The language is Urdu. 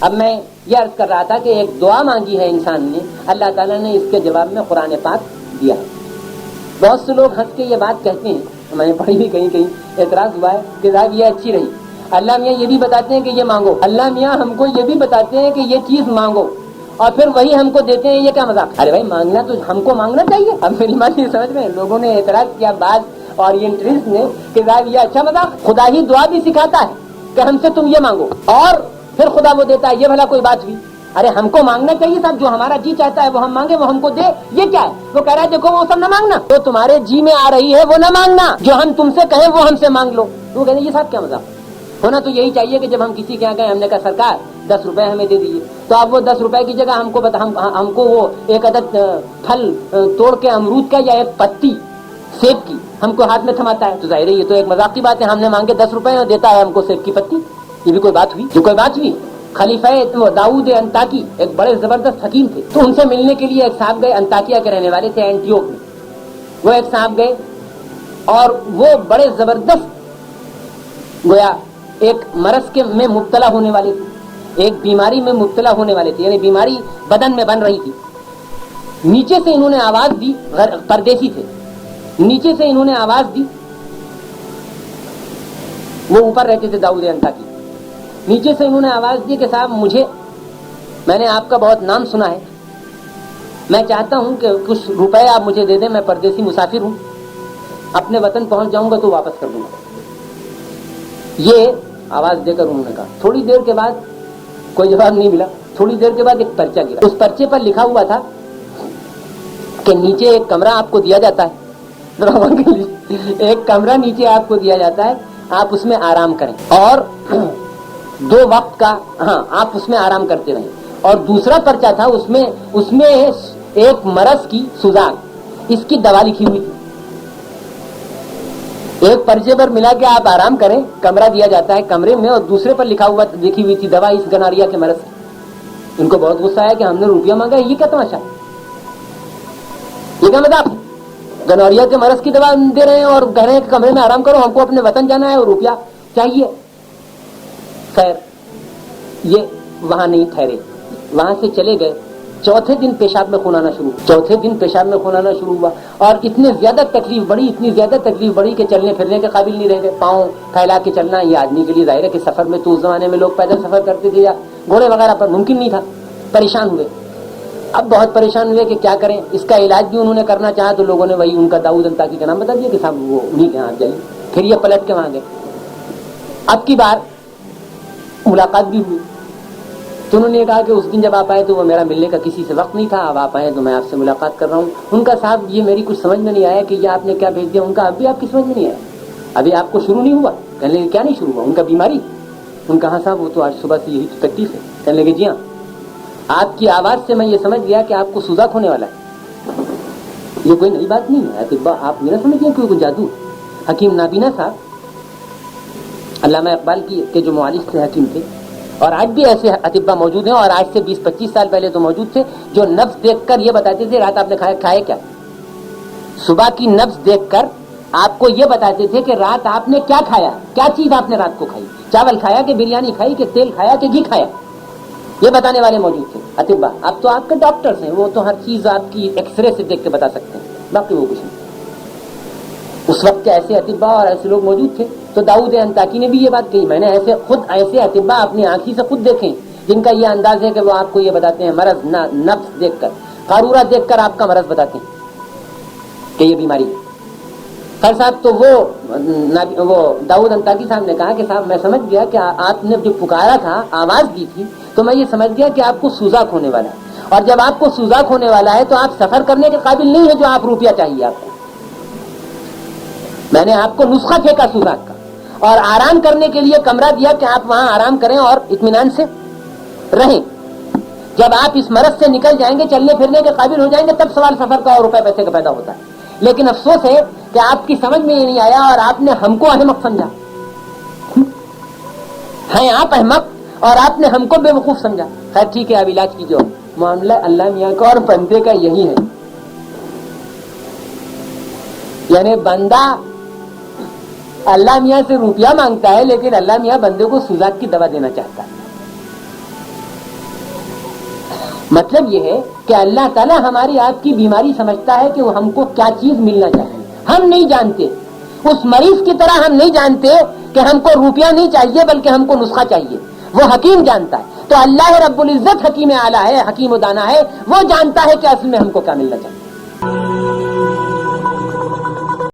اب میں یہ عرض کر رہا تھا کہ ایک دعا مانگی ہے انسان نے، اللہ تعالیٰ نے اس کے جواب میں قرآن پاک دیا ہے۔ بہت سے لوگ ہنس کے یہ بات کہتے ہیں، میں نے پڑھی بھی کہیں اعتراض ہوا ہے کہ صاحب یہ اچھی رہی، اللہ میاں یہ بھی بتاتے ہیں کہ یہ مانگو، اللہ میاں ہم کو یہ بھی بتاتے ہیں کہ یہ چیز مانگو اور پھر وہی ہم کو دیتے ہیں، یہ کیا مذاق؟ ارے بھائی مانگنا تو ہم کو مانگنا چاہیے۔ اب میری بات یہ سمجھ میں لوگوں نے اعتراض کیا بعض اورینٹلسٹ نے کہ صاحب یہ اچھا مذاق، خدا ہی دعا بھی سکھاتا ہے کہ ہم سے تم یہ مانگو اور پھر خدا وہ دیتا ہے، یہ بھلا کوئی بات ہوئی؟ ارے ہم کو مانگنا چاہیے صاحب، جو ہمارا جی چاہتا ہے وہ ہم مانگے، وہ ہم کو دے، یہ کیا ہے؟ وہ کہہ رہا ہے دیکھو وہ سب نہ مانگنا، جو تمہارے جی میں آ رہی ہے وہ نہ مانگنا، جو ہم تم سے کہیں وہ ہم سے مانگ لو۔ تو وہ کہتے ہیں یہ صاحب کیا مذاق؟ ہونا تو یہی چاہیے کہ جب ہم کسی کے یہاں گئے، ہم نے کہا سرکار 10 روپے ہمیں دے دیجیے، تو آپ وہ 10 روپے کی جگہ ہم کو وہ ایک عدد پھل توڑ کے امرود کا یا ایک پتی سیب کی ہم کو ہاتھ میں تھماتا ہے، تو ظاہر ہے یہ تو ایک مذاق کی بات ہے۔ ہم نے مانگے 10 روپے اور دیتا ہے ہم کو سیب کی پتی، یہ بھی کوئی بات ہوئی؟ یہ کوئی بات ہوئی؟ خلیفہ داؤد انطاکی ایک بڑے زبردست حکیم تھے، تو ان سے ملنے کے لیے ایک صاحب گئے، انطاکیہ کے رہنے والے تھے، اینٹیوک میں۔ وہ ایک صاحب گئے اور وہ بڑے زبردست گویا ایک مرض کے میں مبتلا ہونے والے تھے، ایک بیماری میں مبتلا ہونے والے تھے، یعنی بیماری بدن میں بن رہی تھی۔ نیچے سے انہوں نے آواز دی، پردیسی تھے، نیچے سے انہوں نے آواز دی، وہ اوپر رہتے تھے داؤد انطاکی، نیچے سے انہوں نے آواز دی کہ صاحب میں نے آپ کا بہت نام سنا ہے، میں چاہتا ہوں کہ کچھ روپے آپ مجھے دے دیں، میں پردیسی مسافر ہوں، اپنے وطن پہنچ جاؤں گا تو واپس کر دوں گا۔ یہ آواز دے کر انہوں نے کہا۔ تھوڑی دیر کے بعد کوئی جواب نہیں ملا، تھوڑی دیر کے بعد ایک پرچہ گرا، اس پرچے پر لکھا ہوا تھا کہ نیچے ایک کمرہ آپ کو دیا جاتا ہے، ایک کمرہ نیچے آپ کو دیا جاتا ہے، آپ اس میں آرام کریں اور 2 وقت کا آپ اس میں آرام کرتے رہیں۔ اور دوسرا پرچہ تھا، اس میں ایک مرض کی سوزاک، اس کی دوا لکھی ہوئی تھی۔ ایک پرچے پر ملا کہ آپ آرام کریں، کمرہ دیا جاتا ہے کمرے میں، اور دوسرے پر لکھی ہوئی تھی دوا اس گنوریا کے مرض سے۔ ان کو بہت غصہ آیا کہ ہم نے روپیہ مانگا، یہ کیا تماشا، یہ کیا مذاق ہے؟ گنوریا کے مرض کی دوا دے رہے ہیں اور کہہ رہے ہیں کہ کمرے میں آرام کرو، ہم کو اپنے وطن جانا ہے اور روپیہ چاہیے۔ خیر یہ وہاں نہیں ٹھہرے، وہاں سے چلے گئے۔ چوتھے دن پیشاب میں خون آنا شروع ہوا اور اتنی زیادہ تکلیف بڑھی کہ چلنے پھرنے کے قابل نہیں رہ گئے، پاؤں پھیلا کے چلنا یہ آدمی کے لیے ظاہر ہے کہ سفر میں تو اس زمانے میں لوگ پیدل سفر کرتے تھے یا گھوڑے وغیرہ پر ممکن نہیں تھا۔ پریشان ہوئے، اب بہت پریشان ہوئے کہ کیا کریں۔ اس کا علاج بھی انہوں نے کرنا چاہا تو لوگوں نے وہی ان کا داؤد انطاکی کا نام بتا دیا کہ صاحب وہ انہیں کے ہاتھ جائیے۔ پھر یہ پلٹ کے وہاں گئے، اب کی بار ملاقات بھی ہوئی تو انہوں نے کہا کہ اس دن جب آپ آئے تو وہ میرا ملنے کا کسی سے وقت نہیں تھا، اب آپ آئے تو میں آپ سے ملاقات کر رہا ہوں۔ ان کا صاحب یہ میری کچھ سمجھ میں نہیں آیا کہ یہ آپ نے کیا بھیج دیا۔ ان کا اب بھی آپ کی سمجھ میں نہیں آیا، ابھی آپ کو شروع نہیں ہوا؟ کہنے لگے کیا نہیں شروع ہوا؟ ان کا بیماری؟ ان کا ہاں صاحب وہ تو آج صبح سے یہی تکلیف ہے۔ کہنے لگے جی ہاں، آپ کی آواز سے میں یہ سمجھ گیا کہ آپ کو سوزاک ہونے والا ہے۔ یہ کوئی نئی بات نہیں ہے اطباء، آپ میرا سمجھ گئے کوئی جادو۔ حکیم نابینا صاحب علامہ اقبال کے جو معالج تھے، حکیم تھے، اور آج بھی ایسے اطباء موجود ہیں اور آج سے 20-25 سال پہلے تو موجود تھے، جو نبض دیکھ کر یہ بتاتے تھے رات آپ نے کھائے کیا، صبح کی نبض دیکھ کر آپ کو یہ بتاتے تھے کہ رات آپ نے کیا کھایا، کیا چیز آپ نے رات کو کھائی، چاول کھایا کہ بریانی کھائی کہ تیل کھایا کہ گھی کھایا، یہ بتانے والے موجود تھے اطباء۔ اب تو آپ کے ڈاکٹرز ہیں، وہ تو ہر چیز آپ کی ایکس رے سے دیکھ کے بتا سکتے ہیں، باقی وہ کچھ نہیں۔ اس وقت کے ایسے اطباء اور ایسے لوگ موجود تھے۔ تو داؤد انطاکی نے بھی یہ بات کہی، میں نے ایسے اطباء اپنی آنکھی سے خود دیکھیں جن کا یہ انداز ہے کہ وہ آپ کو یہ بتاتے ہیں مرض نبض دیکھ کر، قارورہ دیکھ کر آپ کا مرض بتاتے ہیں کہ یہ بیماری ہے۔ خیر صاحب تو وہ داؤد انطاکی صاحب نے کہا کہ صاحب میں سمجھ گیا کہ آپ نے جو پکارا تھا، آواز دی تھی، تو میں یہ سمجھ گیا کہ آپ کو سوزاک ہونے والا ہے، اور جب آپ کو سوزاک ہونے والا ہے تو آپ سفر کرنے کے قابل نہیں ہے جو آپ روپیہ چاہیے آپ کو۔ میں نے آپ کو نسخہ پھینکا سوزاک کا اور آرام کرنے کے لیے کمرہ دیا کہ آپ وہاں آرام کریں اور اطمینان سے رہیں۔ جب آپ اس مرض سے نکل جائیں گے، چلنے پھرنے کے قابل ہو جائیں گے، تب سوال سفر کا اور روپے پیسے کا پیدا ہوتا ہے۔ لیکن افسوس ہے کہ آپ کی سمجھ میں یہ نہیں آیا اور آپ نے ہم کو احمق سمجھا، ہیں آپ احمق اور آپ نے ہم کو بے وقوف سمجھا۔ خیر ٹھیک ہے، اب علاج کیجیے۔ معاملہ اللہ میاں کا اور بندے کا یہی ہے، یعنی بندہ اللہ میاں سے روپیہ مانگتا ہے لیکن اللہ میاں بندے کو سوزاک کی دوا دینا چاہتا ہے۔ مطلب یہ ہے کہ اللہ تعالیٰ ہماری آپ کی بیماری سمجھتا ہے کہ وہ ہم کو کیا چیز ملنا چاہیے، ہم نہیں جانتے. اس مریض کی طرح ہم نہیں جانتے کہ ہم کو روپیہ نہیں چاہیے بلکہ ہم کو نسخہ چاہیے، وہ حکیم جانتا ہے. تو اللہ رب العزت حکیم اعلیٰ ہے، حکیم و دانا ہے، وہ جانتا ہے کہ اصل میں ہم کو کیا ملنا چاہیے.